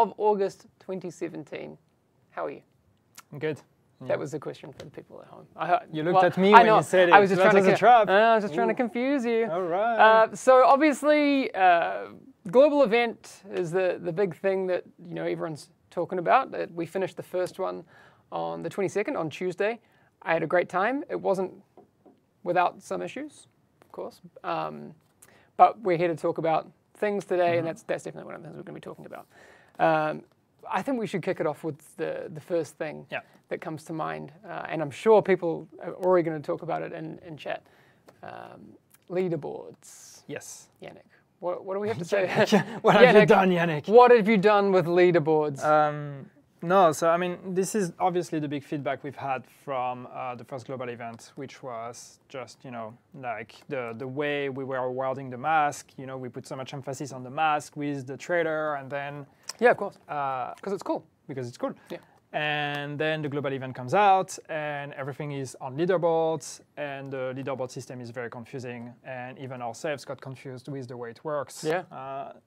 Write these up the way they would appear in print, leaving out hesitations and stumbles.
of August 2017. How are you? I'm good. That was the question for the people at home. You looked at me when you said it. I was just trying to trap. I was just trying to confuse you. All right. So obviously, global event is the big thing that everyone's talking about. We finished the first one on the 22nd, on Tuesday. I had a great time. It wasn't without some issues, of course. But we're here to talk about things today, and that's definitely one of the things we're going to be talking about. I think we should kick it off with the first thing that comes to mind, and I'm sure people are already going to talk about it in chat. Leaderboards. Yes. Yannick, what do we have to say? What have you done, Yannick? What have you done with leaderboards? No, so I mean, this is obviously the big feedback we've had from the first global event, which was just, like the way we were awarding the mask. We put so much emphasis on the mask with the trailer, and then... Yeah, of course. Because it's cool. Because it's cool. Yeah. And then the global event comes out, and everything is on leaderboards, and the leaderboard system is very confusing, and even ourselves got confused with the way it works. Yeah.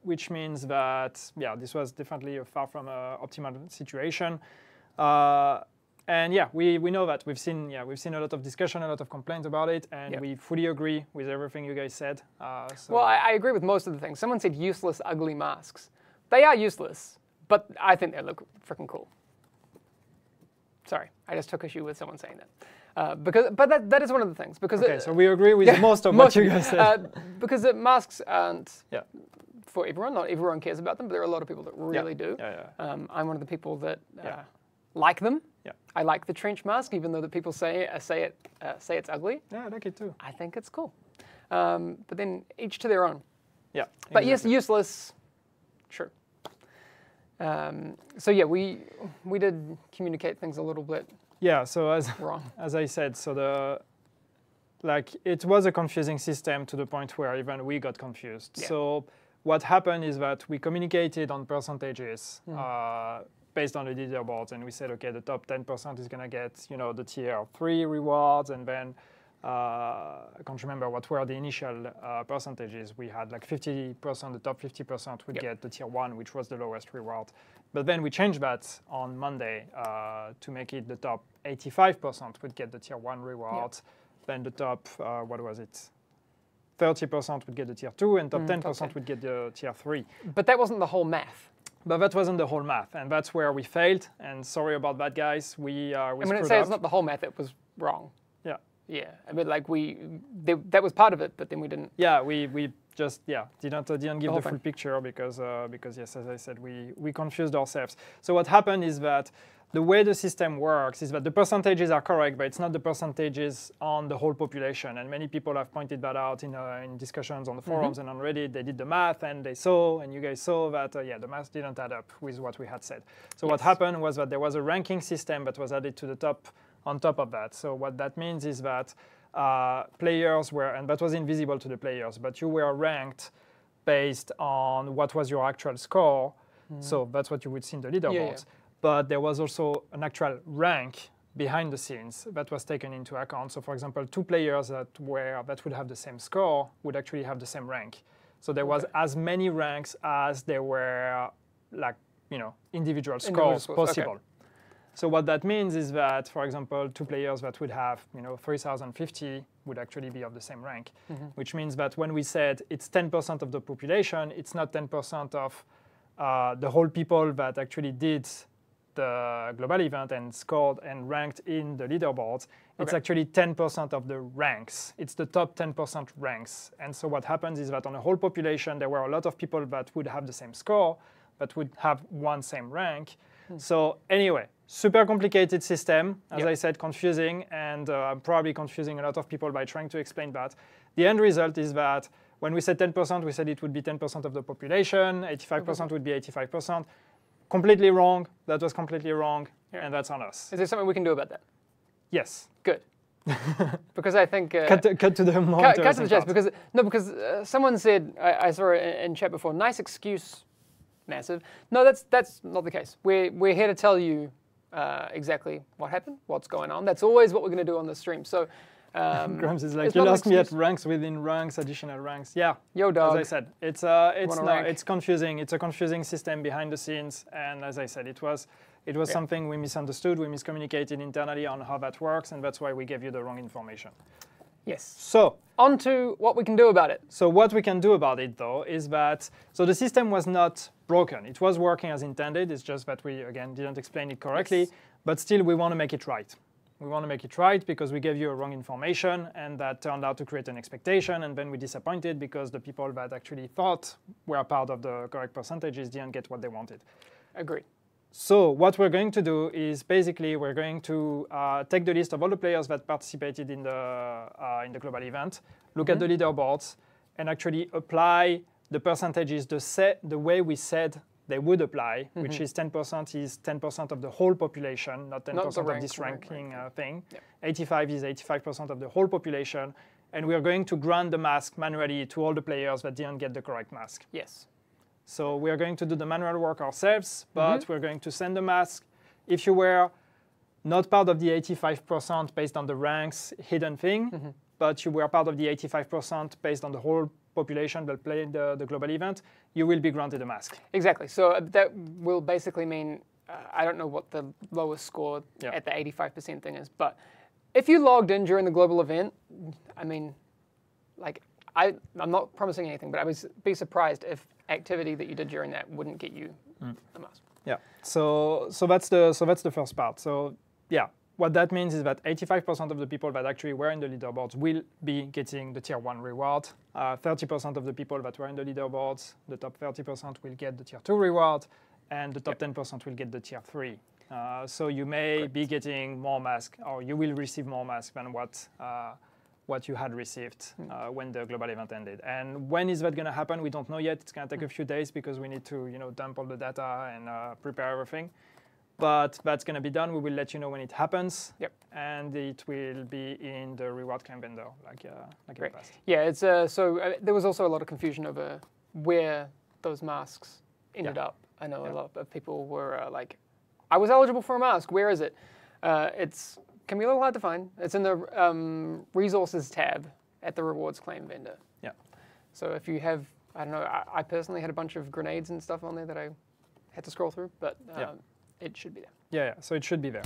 Which means that, this was definitely a far from an optimal situation. And we know that we've seen a lot of discussion, a lot of complaints about it, and we fully agree with everything you guys said. Well, I agree with most of the things. Someone said useless, ugly masks. They are useless, but I think they look freaking cool. Sorry, I just took issue with someone saying that. But that is one of the things. Okay, so we agree with most of what you guys said. Because the masks aren't for everyone. Not everyone cares about them, but there are a lot of people that really do. I'm one of the people that like them. Yeah. I like the trench mask, even though the people say it's ugly. Yeah, I like it too. I think it's cool. But then each to their own. Yeah. But yes, useless. Sure. So yeah, we did communicate things a little bit. Yeah. So wrong. As I said, so it was a confusing system to the point where even we got confused. Yeah. So what happened is that we communicated on percentages based on the leaderboards, and we said, okay, the top 10% is going to get the tier 3 rewards, and then I can't remember what were the initial percentages. We had like 50%, the top 50% would get the tier 1, which was the lowest reward. But then we changed that on Monday to make it the top 85% would get the tier 1 reward. Then the top, 30% would get the tier 2, and top 10% would get the tier 3. But that wasn't the whole math. But that wasn't the whole math, and that's where we failed. And sorry about that, guys. We when I say it's not the whole math, it was wrong. Yeah. Yeah, I mean, like that was part of it, but then we didn't. Yeah, we just didn't give the full picture because yes, as I said, we confused ourselves. So what happened is that the way the system works is that the percentages are correct, but it's not the percentages on the whole population. And many people have pointed that out in discussions on the forums and on Reddit. They did the math and they saw, and you guys saw that the math didn't add up with what we had said. So what happened was that there was a ranking system that was added to the top. On top of that, so what that means is that players were, and that was invisible to the players, but you were ranked based on what was your actual score. So that's what you would see in the leaderboards. But there was also an actual rank behind the scenes that was taken into account. So for example, two players that would have the same score would actually have the same rank. So there was as many ranks as there were individual scores possible. Okay. So what that means is that, for example, two players that would have 3,050 would actually be of the same rank, which means that when we said it's 10% of the population, it's not 10% of the whole people that actually did the global event and scored and ranked in the leaderboards. It's actually 10% of the ranks. It's the top 10% ranks. And so what happens is that on the whole population, there were a lot of people that would have the same score, but would have one same rank. So anyway, super complicated system, as I said, confusing, and I'm probably confusing a lot of people by trying to explain that. The end result is that when we said 10%, we said it would be 10% of the population, 85% would be 85%. Completely wrong, that was completely wrong, and that's on us. Is there something we can do about that? Yes. Good. Because I think... cut to the monitor. Cut to the chase, because someone said, I saw it in chat before, nice excuse, massive. No, that's not the case. We're here to tell you exactly what happened, what's going on. That's always what we're going to do on the stream. So Grams is like, you lost me at ranks within ranks, additional ranks. Yeah. Yo, dog. As I said, it's confusing. It's a confusing system behind the scenes, and as I said, it was something we misunderstood. We miscommunicated internally on how that works, and that's why we gave you the wrong information. Yes. So on to what we can do about it. So what we can do about it, though, is that the system was not broken. It was working as intended. It's just that we, again, didn't explain it correctly. Yes. But still, we want to make it right. We want to make it right because we gave you a wrong information, and that turned out to create an expectation. And then we disappointed because the people that actually thought were part of the correct percentages didn't get what they wanted. Agreed. So what we're going to do is basically we're going to take the list of all the players that participated in the global event, look at the leaderboards, and actually apply the percentages the way we said they would apply, which is 10% is 10% of the whole population, not 10% of this ranking thing. Yep. 85 is 85% of the whole population, and we are going to grant the mask manually to all the players that didn't get the correct mask. Yes. So we are going to do the manual work ourselves, but we're going to send the mask. If you were not part of the 85% based on the ranks hidden thing, but you were part of the 85% based on the whole population that played the global event, you will be granted a mask. Exactly. So that will basically mean, I don't know what the lowest score at the 85% thing is, but if you logged in during the global event, I mean, like, I'm not promising anything, but I would be surprised if activity that you did during that wouldn't get you a mask. Yeah. So that's the first part. So yeah, what that means is that 85% of the people that actually were in the leaderboards will be getting the tier 1 reward. 30% of the people that were in the leaderboards, the top 30% will get the tier 2 reward, and the top 10% will get the tier 3. So you may be getting more masks, or you will receive more masks than what you had received when the global event ended. And when is that going to happen? We don't know yet. It's going to take a few days because we need to dump all the data and prepare everything. But that's going to be done. We will let you know when it happens. Yep. And it will be in the reward claim vendor, like in the past. Yeah, it's so there was also a lot of confusion over where those masks ended up. I know a lot of people were like, I was eligible for a mask. Where is it? Can be a little hard to find. It's in the resources tab at the rewards claim vendor. Yeah. So if you have, I don't know, I personally had a bunch of grenades and stuff on there that I had to scroll through, but it should be there. Yeah, so it should be there.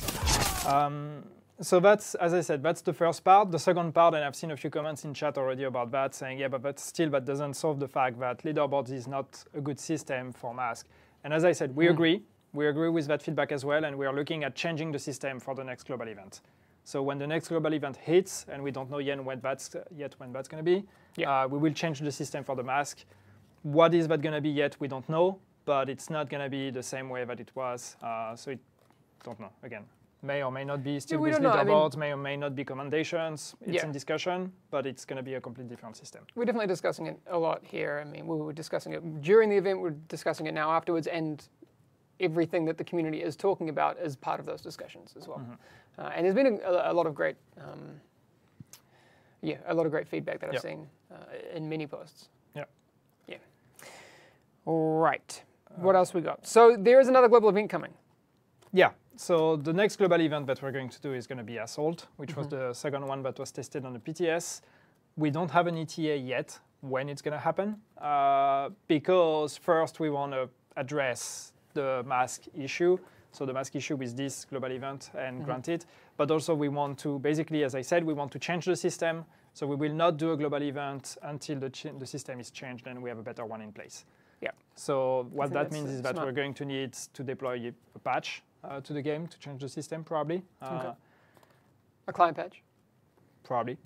So that's, as I said, that's the first part. The second part, and I've seen a few comments in chat already about that, saying, yeah, but that doesn't solve the fact that leaderboards is not a good system for mask. And as I said, we agree. We agree with that feedback as well, and we are looking at changing the system for the next global event. So when the next global event hits, and we don't know yet when that's going to be, we will change the system for the mask. What is that going to be yet? We don't know, but it's not going to be the same way that it was. So don't know. Again, may or may not be still with leaderboards, may or may not be commendations. It's in discussion, but it's going to be a completely different system. We're definitely discussing it a lot here. I mean, we were discussing it during the event. We're discussing it now afterwards, and everything that the community is talking about is part of those discussions as well. And there's been a lot of great, feedback that I've seen in many posts. Yeah. All right. What else we got? So there is another global event coming. Yeah. So the next global event that we're going to do is going to be Assault, which was the second one that was tested on the PTS. We don't have an ETA yet when it's going to happen because first we want to address the mask issue, so the mask issue with this global event and grant it. But also we want to, basically, as I said, we want to change the system. So we will not do a global event until the system is changed and we have a better one in place. Yeah. So what that means is that we're going to need to deploy a patch to the game to change the system, probably. A client patch? Probably.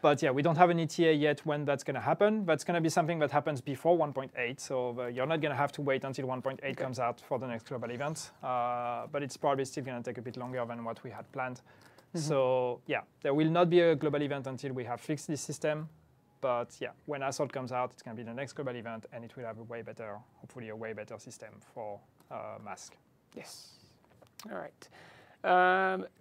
But yeah, we don't have an ETA yet when that's going to happen. That's going to be something that happens before 1.8. So you're not going to have to wait until 1.8 comes out for the next global event. But it's probably still going to take a bit longer than what we had planned. So yeah, there will not be a global event until we have fixed this system. But yeah, when Assault comes out, it's going to be the next global event, and it will have a way better, hopefully a way better system for mask. Yes. All right.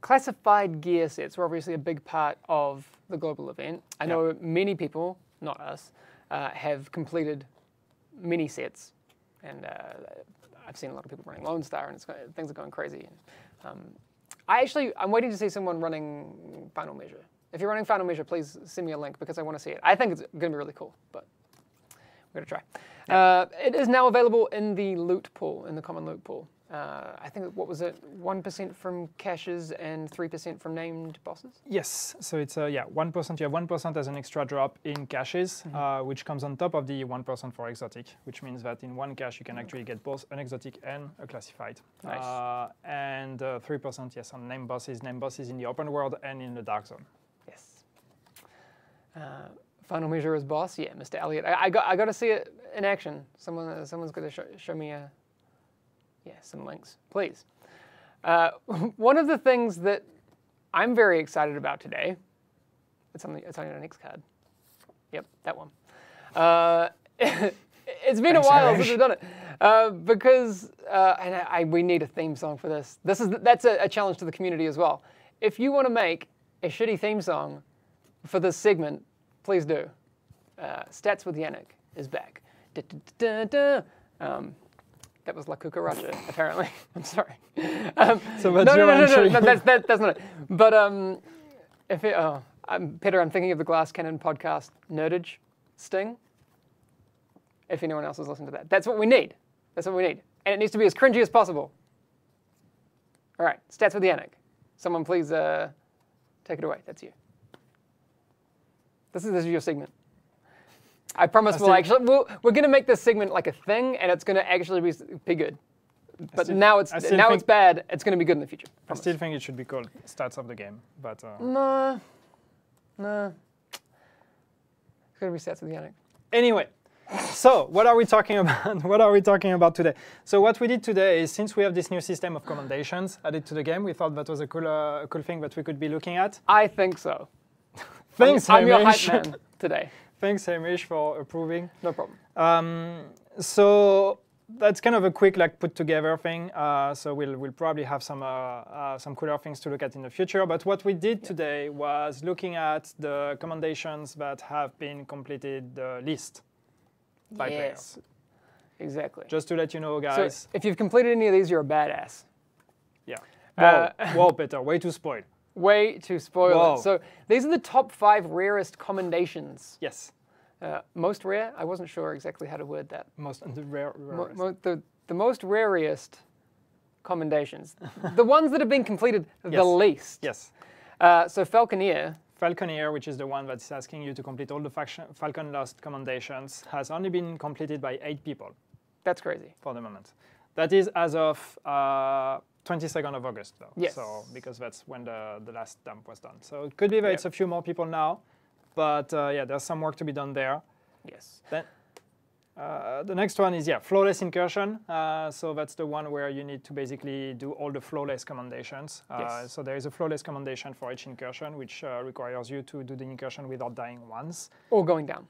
Classified gear sets were obviously a big part of the global event. I know many people, not us, have completed many sets, and I've seen a lot of people running Lone Star, and things are going crazy. I'm waiting to see someone running Final Measure. If you're running Final Measure, please send me a link because I want to see it. I think it's going to be really cool, but we're going to try. Yeah. It is now available in the loot pool, in the common loot pool. I think, what was it, 1% from caches and 3% from named bosses? Yes, so it's, 1%. You have 1% as an extra drop in caches, which comes on top of the 1% for exotic, which means that in one cache you can actually get both an exotic and a classified. Nice. And 3%, yes, on named bosses in the open world and in the dark zone. Yes. Final Measure as boss, yeah, Mr. Elliott. I got to see it in action. Someone's going to show me some links, please. One of the things that I'm very excited about today, it's on your next card. Yep, that one. It's been a while since we've done it because we need a theme song for this. That's a challenge to the community as well. If you want to make a shitty theme song for this segment, please do. Stats with Yannick is back. That was La Cucaracha, apparently. I'm sorry. So no, that's not it. But Peter, I'm thinking of the Glass Cannon podcast, Nerdage, Sting. If anyone else is listening to that. That's what we need. That's what we need. And it needs to be as cringy as possible. All right, Stats with Yannick. Someone please take it away. That's you. This is your segment. I promise we're going to make this segment like a thing, and it's going to actually be good. But now it's bad. It's going to be good in the future. I still think it should be called Stats of the Game, but nah. It's going to be Stats with Yannick. Anyway, so what are we talking about? What are we talking about today? So what we did today is, since we have this new system of commendations added to the game, we thought that was a cool thing that we could be looking at. I think so. Thanks, I'm your hype man today. Thanks, Hamish, for approving. No problem. So that's kind of a quick put together thing. So we'll probably have some cooler things to look at in the future. But what we did today was looking at the commendations that have been completed, the list by players. Exactly. Just to let you know, guys. So if you've completed any of these, you're a badass. Yeah. Whoa, Peter, way to spoil. Way to spoil it. So these are the top 5 rarest commendations. Yes. Most rare? I wasn't sure exactly how to word that. The most rarest commendations. The ones that have been completed the least. Yes. So Falconeer, which is the one that's asking you to complete all the Falcon Lost commendations, has only been completed by 8 people. That's crazy. For the moment. That is as of 22nd of August, though. Yes. So, because that's when the last dump was done. So it could be that it's a few more people now, but there's some work to be done there. Yes. Then the next one is Flawless Incursion. So that's the one where you need to basically do all the flawless commendations. Yes. So there is a flawless commendation for each incursion, which requires you to do the incursion without dying once. Or going down.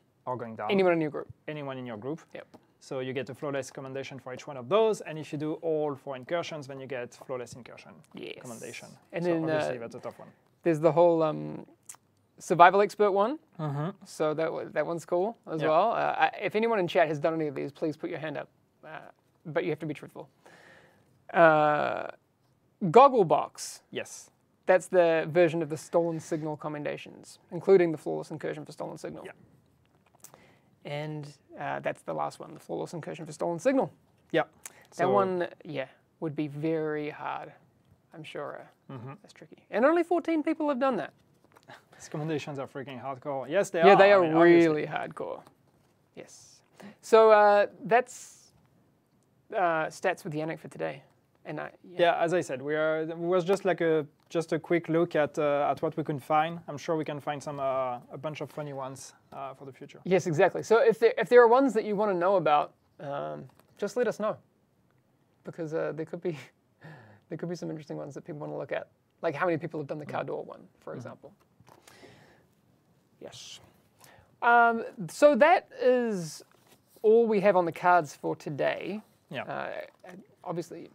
Anyone in your group. Anyone in your group. Yep. So you get a flawless commendation for each one of those, and if you do all 4 incursions, then you get flawless incursion commendation. And so then obviously that's a tough one. There's the whole survival expert one. So that one's cool as well. If anyone in chat has done any of these, please put your hand up. But you have to be truthful. Gogglebox. Yes. That's the version of the stolen signal commendations, including the flawless incursion for stolen signal. Yeah. And that's the last one, the flawless incursion for stolen signal. Yeah. That one, would be very hard. I'm sure that's tricky. And only 14 people have done that. These commendations are freaking hardcore. Yes, they are. Yeah, they are really hardcore. Yes. So that's Stats with Yannick for today. And as I said, it was just just a quick look at what we could find. I'm sure we can find a bunch of funny ones for the future. Yes, exactly. So if there are ones that you want to know about, just let us know, because there could be some interesting ones that people want to look at, like how many people have done the Cardor one, for example. Yes. So that is all we have on the cards for today. Yeah. Obviously,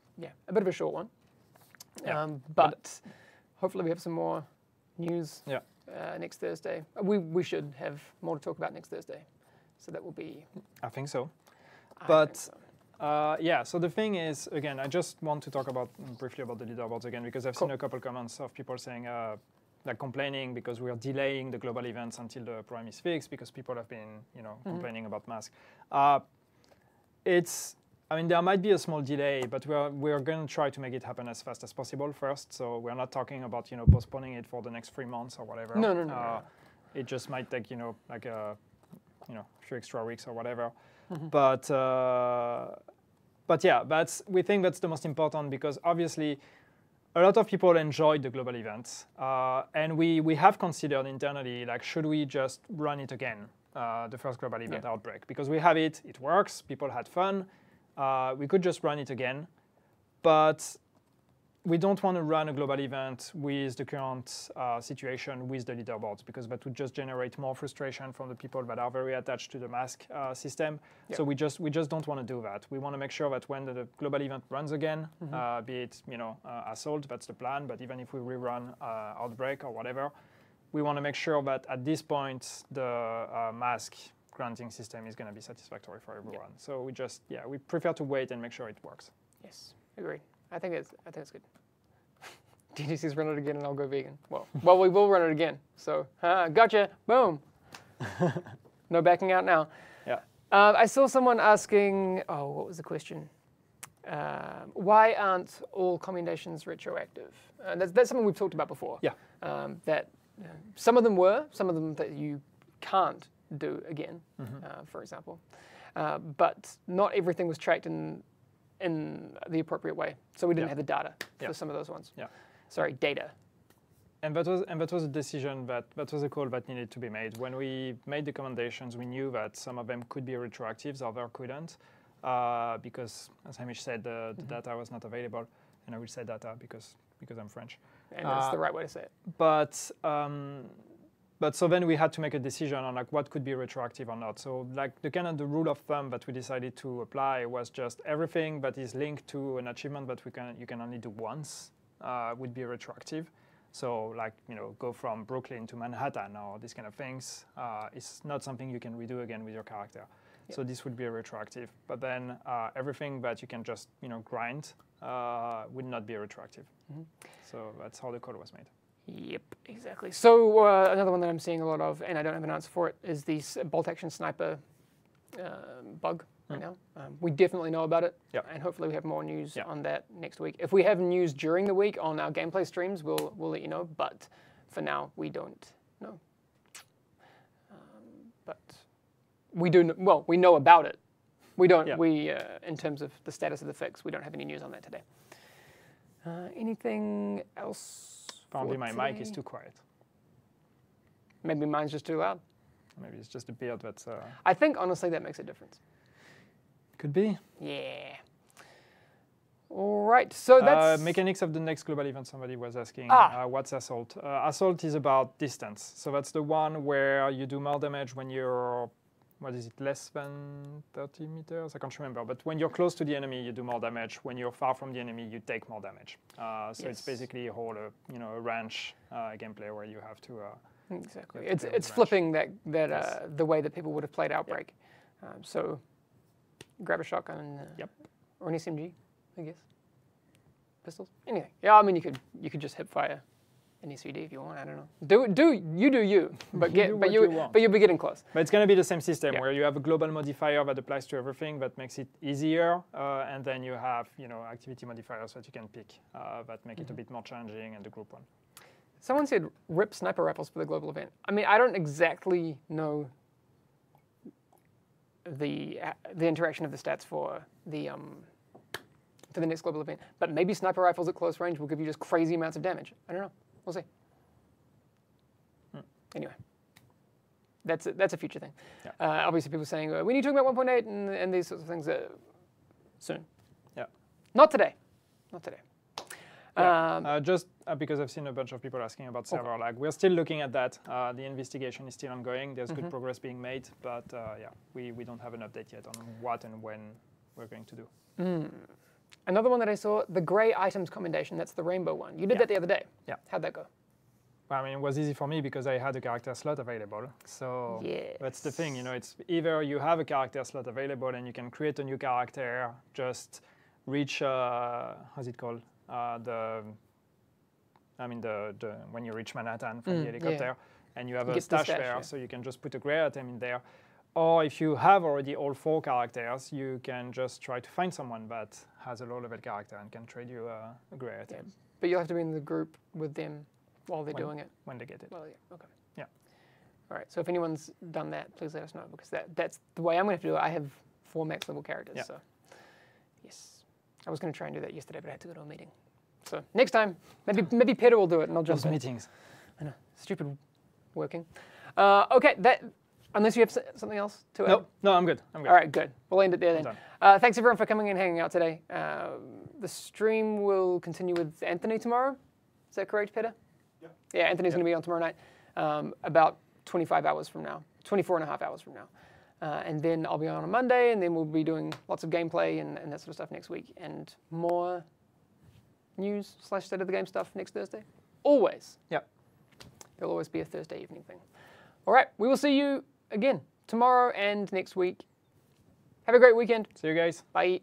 a bit of a short one. But hopefully we have some more news next Thursday. We should have more to talk about next Thursday. So that will be... I think so. I think so. Yeah, so the thing is, again, I just want to talk briefly about the leaderboards again, because I've seen a couple comments of people saying, like complaining because we are delaying the global events until the problem is fixed, because people have been, complaining about masks. I mean, there might be a small delay, but we're going to try to make it happen as fast as possible first. So we're not talking about, postponing it for the next 3 months or whatever. No. It just might take, like a, few extra weeks or whatever. But yeah, we think that's the most important, because obviously a lot of people enjoyed the global events, and we have considered internally, like, should we just run it again, the first global event outbreak, because we have it works, people had fun, we could just run it again, but we don't want to run a global event with the current situation with the leaderboards, because that would just generate more frustration from the people that are very attached to the mask system. Yep. So we just don't want to do that. We want to make sure that when the global event runs again, be it Assault, that's the plan. But even if we rerun Outbreak or whatever, we want to make sure that at this point the mask granting system is going to be satisfactory for everyone. Yep. So we prefer to wait and make sure it works. Yes, agreed. I think it's good. DDC's run it again and I'll go vegan. Well, we will run it again. So, gotcha, boom. No backing out now. Yeah. I saw someone asking, what was the question? Why aren't all commendations retroactive? That's something we've talked about before. Yeah. That some of them were, some of them that you can't do again, for example. But not everything was tracked in the appropriate way. So we didn't have the data for some of those ones. Yeah. Sorry, data. And that was a decision that was a call that needed to be made. When we made the commendations, we knew that some of them could be retroactives, others couldn't, because, as Hamish said, the data was not available. And I will say data because I'm French. And that's the right way to say it. But so then we had to make a decision on like what could be retroactive or not. So like the rule of thumb that we decided to apply was just everything that is linked to an achievement that you can only do once would be retroactive. So like, go from Brooklyn to Manhattan or these kind of things. It's not something you can redo again with your character. Yep. So this would be retroactive. But then everything that you can just, grind would not be retroactive. So that's how the call was made. Yep, exactly. So another one that I'm seeing a lot of, and I don't have an answer for it, is this bolt action sniper bug right now. We definitely know about it, and hopefully we have more news on that next week. If we have news during the week on our gameplay streams, we'll let you know. But for now, we don't know. But we do. Well, we know about it. We don't. In terms of the status of the fix, we don't have any news on that today. Anything else? Apparently my mic is too quiet. Maybe mine's just too loud. Maybe it's just a beard that's... I think, honestly, that makes a difference. Could be. Yeah. All right, so that's... Mechanics of the next global event, somebody was asking. What's Assault? Assault is about distance. So that's the one where you do more damage when you're... What is it, less than 30 meters? I can't remember. But when you're close to the enemy, you do more damage. When you're far from the enemy, you take more damage. So it's basically a whole, a range gameplay where you have to. Exactly. It's flipping that the way that people would have played Outbreak. So grab a shotgun or an SMG, I guess. Pistols. Anything. Yeah, I mean you could just hip fire an SVD if you want. I don't know. Do you? But you'll be getting close. But it's going to be the same system where you have a global modifier that applies to everything that makes it easier, and then you have activity modifiers that you can pick that make it a bit more challenging, and the group one. Someone said rip sniper rifles for the global event. I mean, I don't exactly know the interaction of the stats for the next global event, but maybe sniper rifles at close range will give you just crazy amounts of damage. I don't know. We'll see. Anyway, that's a future thing. Obviously, people saying we need to talk about 1.8 and these sorts of things soon. Yeah. Not today. Not today. Just because I've seen a bunch of people asking about server lag. We're still looking at that. The investigation is still ongoing. There's good progress being made, but we don't have an update yet on what and when we're going to do. Another one that I saw, the gray items commendation, that's the rainbow one. You did that the other day. Yeah. How'd that go? I mean, it was easy for me because I had a character slot available. So yes. That's the thing, you know, it's either you have a character slot available and you can create a new character, just reach, how's it called? When you reach Manhattan from the helicopter, and you have a stash there, so you can just put a gray item in there. Or if you have already all 4 characters, you can just try to find someone that has a low-level character and can trade you a gray item. Yeah. But you'll have to be in the group with them while they're doing it. When they get it. Well, yeah, okay. Yeah. All right, so if anyone's done that, please let us know, because that's the way I'm going to have to do it. I have 4 max level characters, so yes. I was going to try and do that yesterday, but I had to go to a meeting. So next time, maybe Peter will do it, and I'll jump in. Those meetings. I know, stupid working. Okay, unless you have something else to add? No, I'm good. All right, good. We'll end it there then. Thanks everyone for coming and hanging out today. The stream will continue with Anthony tomorrow. Is that correct, Peter? Yeah. Yeah, Anthony's going to be on tomorrow night, about 25 hours from now, 24 and a half hours from now. And then I'll be on Monday, and then we'll be doing lots of gameplay and that sort of stuff next week, and more news / state of the game stuff next Thursday. Always. Yep. There'll always be a Thursday evening thing. All right, we will see you again tomorrow and next week. Have a great weekend. See you guys. Bye.